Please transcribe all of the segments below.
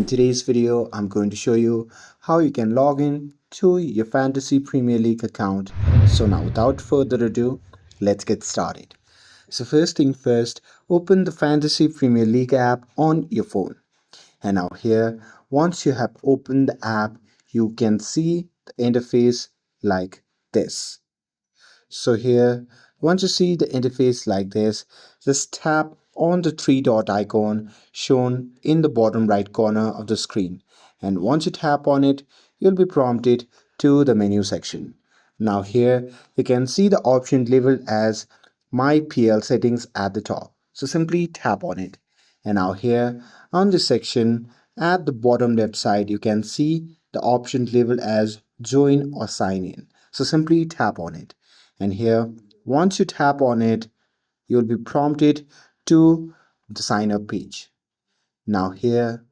In today's video, I'm going to show you how you can log in to your Fantasy Premier League account. So now without further ado, let's get started. So first thing first, open the Fantasy Premier League app on your phone. And now here, once you have opened the app, you can see the interface like this. So here, once you see the interface like this, just tap on the three dot icon shown in the bottom right corner of the screen. And once you tap on it, you'll be prompted to the menu section. Now here, you can see the option labeled as My PL settings at the top. So simply tap on it. And now here, on this section, at the bottom left side, you can see the option labeled as Join or Sign In. So simply tap on it. And here, once you tap on it, you'll be prompted to the sign up page. Now here,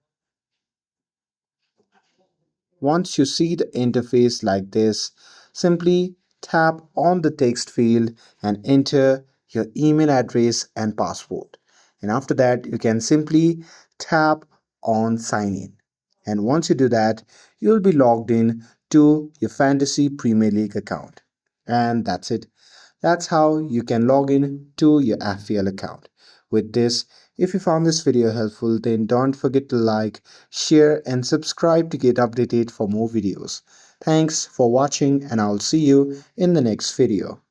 once you see the interface like this, simply tap on the text field and enter your email address and password. And after that, you can simply tap on sign in. And once you do that, you'll be logged in to your Fantasy Premier League account. And that's it. That's how you can log in to your FPL account. With this, if you found this video helpful, then don't forget to like, share and subscribe to get updated for more videos. Thanks for watching and I'll see you in the next video.